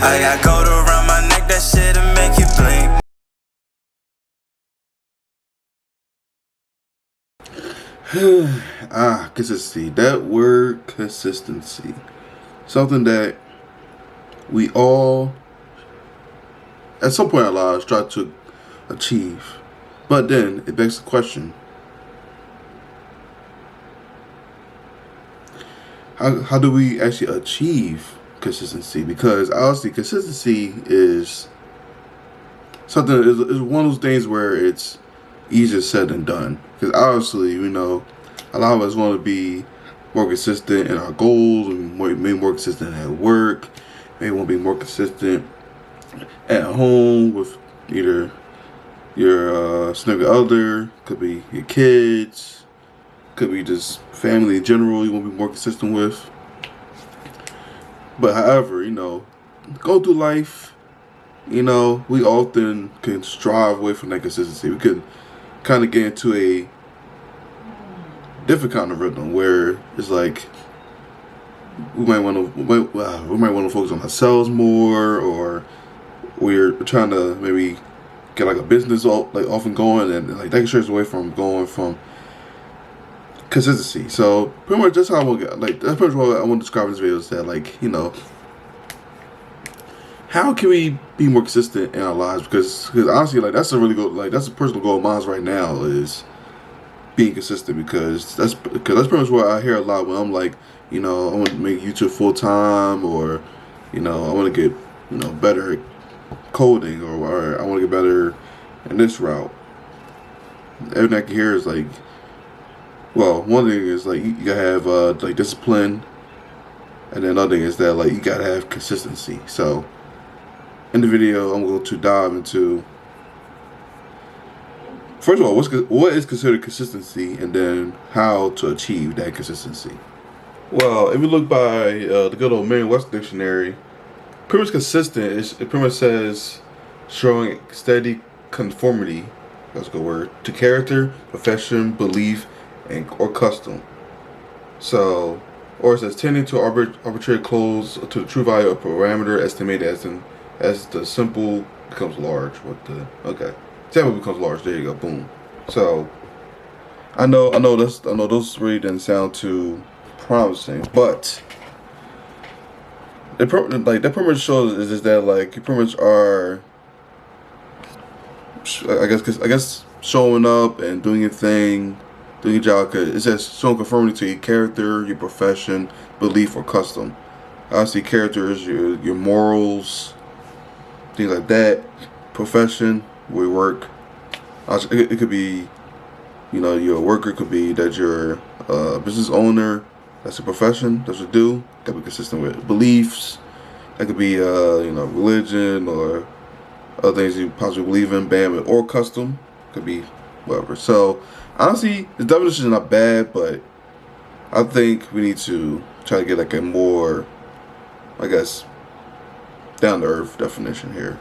I got gold around my neck, that shit'll make you blink. Consistency. That word, consistency. Something that we all, at some point in our lives, try to achieve. But then, it begs the question, how do we actually achieve consistency? Because honestly, consistency is something, is one of those things where it's easier said than done. Because obviously, a lot of us want to be more consistent in our goals, and maybe more consistent at work, maybe want to be more consistent at home with either your significant other, could be your kids, could be just family in general you want to be more consistent with. But however, go through life, we often can strive away from that consistency. We could kind of get into a different kind of rhythm where it's like we might want to focus on ourselves more, or we're trying to maybe get like a business off and going, and like that strays away from going from consistency. So pretty much that's how that's pretty much what I want to describe in this video, is that how can we be more consistent in our lives? Because honestly, that's a really good, that's a personal goal of mine right now, is being consistent, because that's pretty much what I hear a lot when I'm like, I want to make YouTube full time, or I want to get better at coding, or I want to get better in this route. Everything I can hear is like, well, one thing is like you gotta have discipline, and then another thing is that you gotta have consistency. So in the video, I'm going to dive into, first of all, what is considered consistency, and then how to achieve that consistency. Well, if we look by the good old Merriam-Webster dictionary, pretty much consistent it pretty much says showing steady conformity, that's a good word, to character, profession, belief, or custom. So, or it says tending to arbitrary close to the true value of parameter estimated as the simple becomes large. Sample becomes large. There you go. Boom. So I know those really didn't sound too promising, but that pretty much shows is that you pretty much are, I guess showing up and doing your thing, doing your job. Cause it says showing conformity to your character, your profession, belief, or custom. Obviously, character is your morals, things like that. Profession, where you work. It could be, you're a worker. It could be that you're a business owner. That's a profession. That's what you do. Got to be consistent with beliefs. That could be, religion, or other things you possibly believe in. Bam, or custom. Could be whatever. So honestly, the definition is not bad, but I think we need to try to get a more, I guess, down to earth definition here.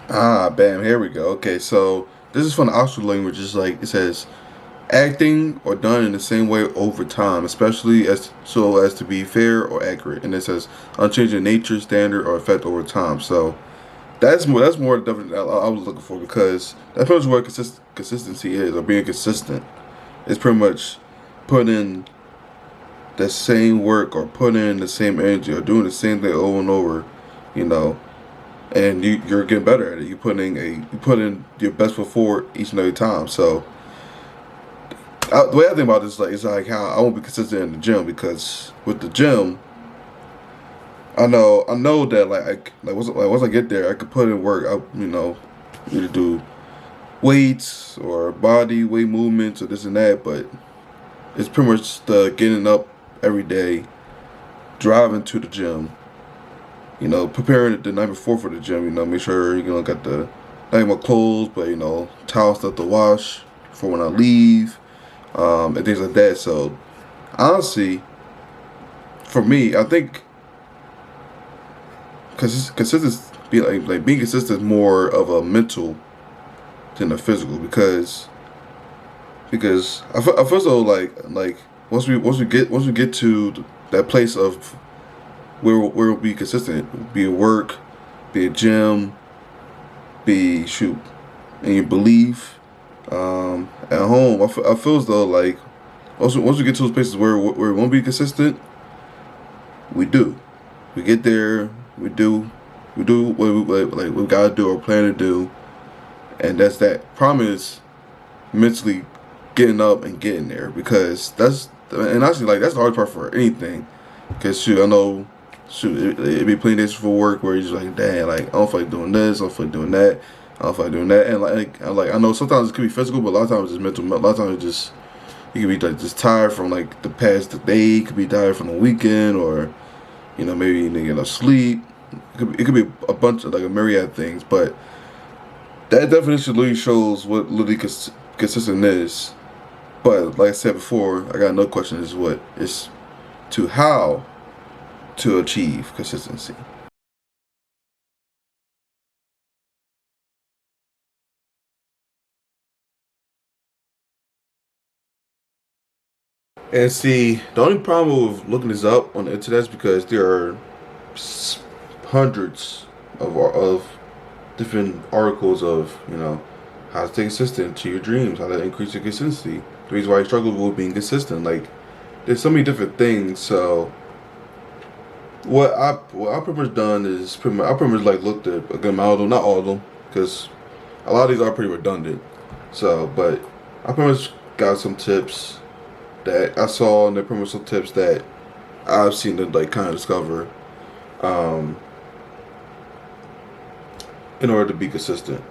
Bam, here we go. Okay, so this is from the Oxford language. It's it says, acting or done in the same way over time, especially so as to be fair or accurate. And it says unchanging nature, standard, or effect over time. So that's more the definition I was looking for, because that's pretty much what consistency is, or being consistent. It's pretty much putting in the same work, or putting in the same energy, or doing the same thing over and over, and you're getting better at it. You put in your best foot forward each and every time. So the way I think about this is like how I won't be consistent in the gym, because with the gym, I know that once I get there, I could put in work. Either do weights or body weight movements or this and that, but it's pretty much the getting up every day, driving to the gym, preparing it the night before for the gym, make sure, got not even my clothes, but, towel stuff to wash for when I leave, and things like that. So, honestly, for me, I think being consistent is more of a mental than a physical, because I feel so like once we get to that place of where we'll be consistent, be at work, be a gym, be shoot, in your belief. At home, I feel as though like also once we get to those places where we won't be consistent, we do. We get there, we do what we gotta do or plan to do, and that's that. Problem is mentally getting up and getting there because and actually like that's the hard part for anything. Cause shoot, I know, shoot, it be plenty days for work where you're just like, damn, like I don't feel like doing this, I don't feel like doing that, I don't feel like doing that, and I know sometimes it could be physical, but a lot of times it's mental. A lot of times it's just you could be like just tired from like the past day, you could be tired from the weekend, or maybe you didn't get enough sleep. It could be a bunch of like a myriad things, but that definition literally shows what literally consistent is. But like I said before, I got another question: is what is to how to achieve consistency. And see, the only problem with looking this up on the internet is because there are hundreds of different articles of how to stay consistent to your dreams, how to increase your consistency. The reason why I struggle with being consistent, like there's so many different things. So what I pretty much done is I pretty much like looked at a good amount of them, not all of them, because a lot of these are pretty redundant. So, but I pretty much got some tips that I saw, and they're pretty much some tips that I've seen to like kind of discover, um, in order to be consistent.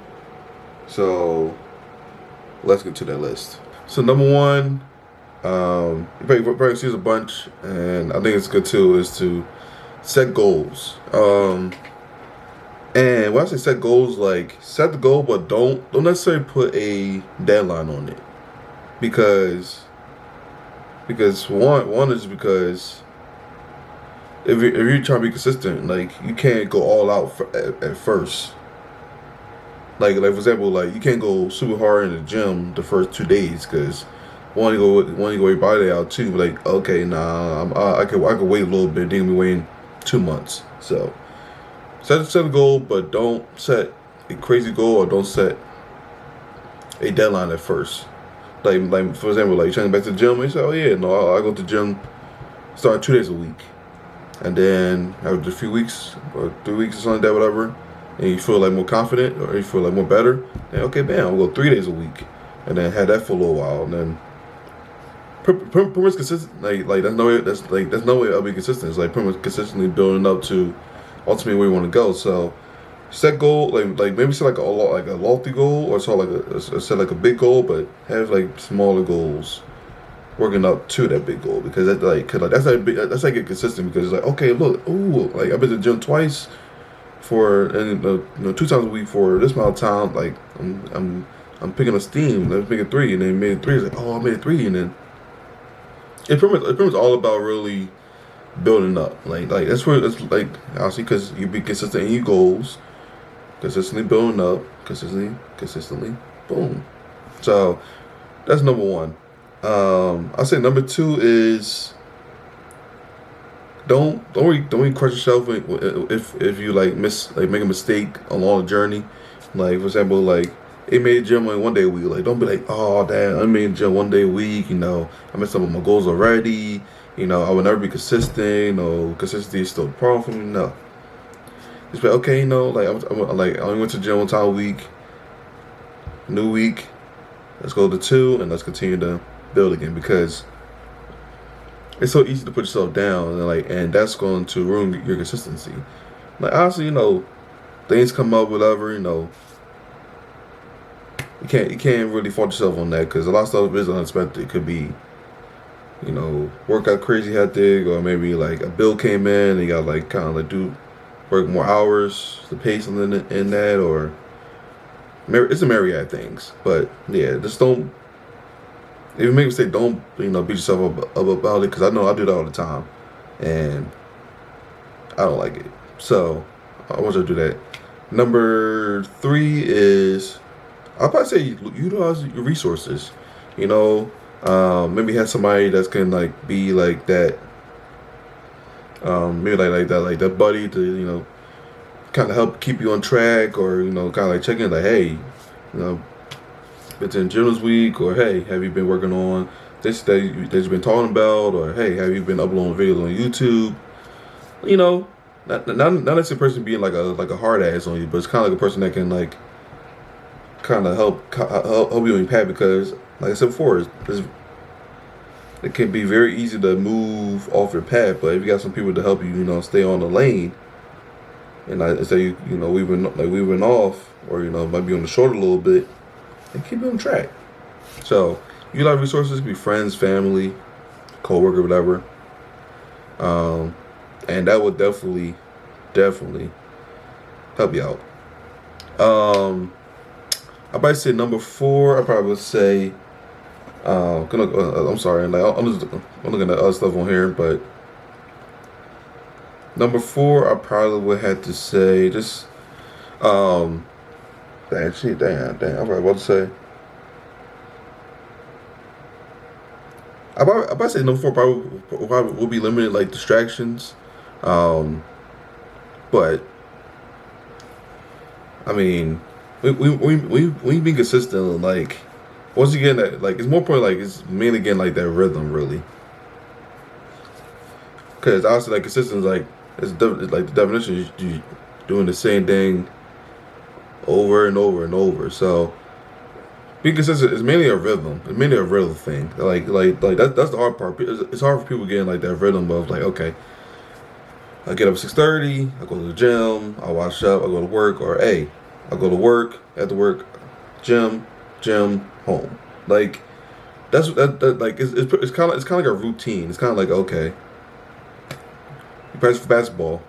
So let's get to that list. So number one, you probably see a bunch, and I think it's good too, is to set goals. And when I say set goals, like set the goal, but don't necessarily put a deadline on it, because one is because if you're trying to be consistent, like you can't go all out at first. Like for example, like you can't go super hard in the gym the first 2 days because you go your body out too. Like okay, nah, I could wait a little bit. Then we waiting 2 months. So set a goal, but don't set a crazy goal or don't set a deadline at first. Like for example, like you're trying to get back to the gym, and you say, oh yeah, no, I go to the gym starting 2 days a week, and then after a few weeks or 3 weeks or something like that, whatever, and you feel like more confident or you feel like more better, then okay, bam, I'll go 3 days a week, and then have that for a little while, and then pretty much consistent. Like that's no way I'll be consistent. It's like pretty much consistently building up to ultimately where you want to go. So set goal, like maybe set like a lofty goal, or set like a big goal, but have like smaller goals working up to that big goal, because that's like get consistent, because it's like okay, look, ooh, like I've been to the gym twice for 2 times a week for this amount of time. Like I'm picking up steam. Let's make it 3, and then made it 3. It's like oh, I made it 3, and then it's pretty much all about really building up. Like that's where it's like obviously because you be consistent in your goals. Consistently building up, consistently, boom. So that's number one. I say number two is don't really crush yourself if you like make a mistake along the journey. Like for example, like it made gym like 1 day a week. Like don't be like, oh damn, I made gym 1 day a week. I messed up with my goals already. I would never be consistent. Consistency is still a problem for me. No. Just be okay, like I only went to the gym 1 time a week. New week, let's go to 2, and let's continue to build again, because it's so easy to put yourself down, and that's going to ruin your consistency. Like honestly, things come up, whatever, you can't really fault yourself on that, because a lot of stuff is unexpected. It could be, work got crazy hectic, or maybe like a bill came in and you got like kind of like work more hours to pay something in that, or it's a myriad things. But yeah, just don't. If you make a mistake, don't beat yourself up about it, because I know I do that all the time, and I don't like it. So I want you to do that. Number 3 is I'll probably say utilize your resources. Maybe have somebody that's can like be like that. Maybe like that buddy to kind of help keep you on track, or kind of like check in, like, hey, been to the gym this week, or hey, have you been working on this that you've been talking about, or hey, have you been uploading videos on YouTube? Not as a person being like a hard ass on you, but it's kind of like a person that can like kind of help you on your path, because like I said before, it can be very easy to move off your path, but if you got some people to help you, stay on the lane, and I say we've been off, or might be on the short a little bit, and keep you on track. So utilize resources, be friends, family, co-worker, whatever, and that would definitely help you out. I might say number 4. I probably would say. I'm sorry, I'm looking at other stuff on here, but number 4, I probably would have to say just, damn, I'm probably about to say. I probably say number 4 probably will be limited like distractions, but I mean, we be consistent, like. Once you get that, like, it's more important, like, it's mainly getting, like, that rhythm, really. Because, obviously, like, consistency, like, it's like, the definition is you doing the same thing over and over and over. So, being consistent is mainly a rhythm. It's mainly a rhythm thing. Like that's the hard part. It's hard for people getting, like, that rhythm of, like, okay, I get up at 6:30, I go to the gym, I wash up, I go to work, or, hey, I go to work, after work, gym, home. Like that like it's kind of like a routine. It's kind of like, okay, you practice for basketball.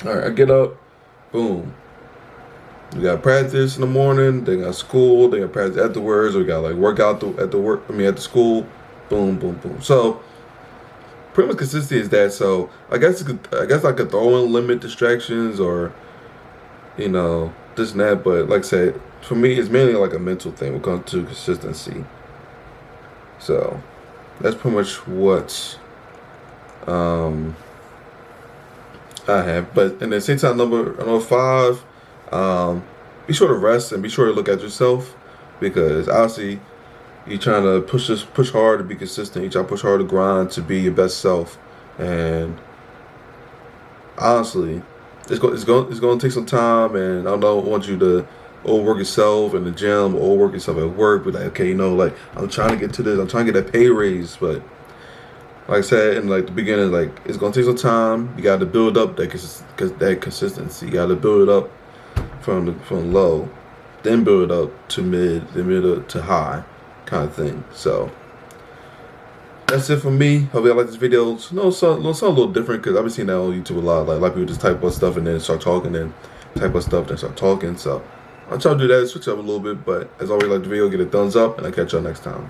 All right, I get up, boom. We got practice in the morning. They got school. They got practice afterwards. We got like workout at the school. Boom, boom, boom. So pretty much consistency is that. So I guess I could throw in limit distractions, or this and that. But like I said, for me, it's mainly like a mental thing when it comes to consistency. So that's pretty much what I have. But in the same time, number 5, be sure to rest and be sure to look at yourself, because obviously you're trying to push hard to be consistent. You try to push hard to grind to be your best self, and honestly, it's going to take some time, and I don't want you to overwork yourself in the gym, or overwork yourself at work. But like, okay, like, I'm trying to get to this, I'm trying to get that pay raise, but like I said in like the beginning, like, it's gonna take some time. You got to build up that consistency. You got to build it up from low, then build it up to mid, then mid to high, kind of thing. So that's it for me. Hope y'all like this video. It's a little different, because I've been seeing that on YouTube a lot. Like, a lot of people just type up stuff and then start talking, then type up stuff, then start talking. So I'll try to do that, switch up a little bit. But as always, like the video, get a thumbs up, and I'll catch y'all next time.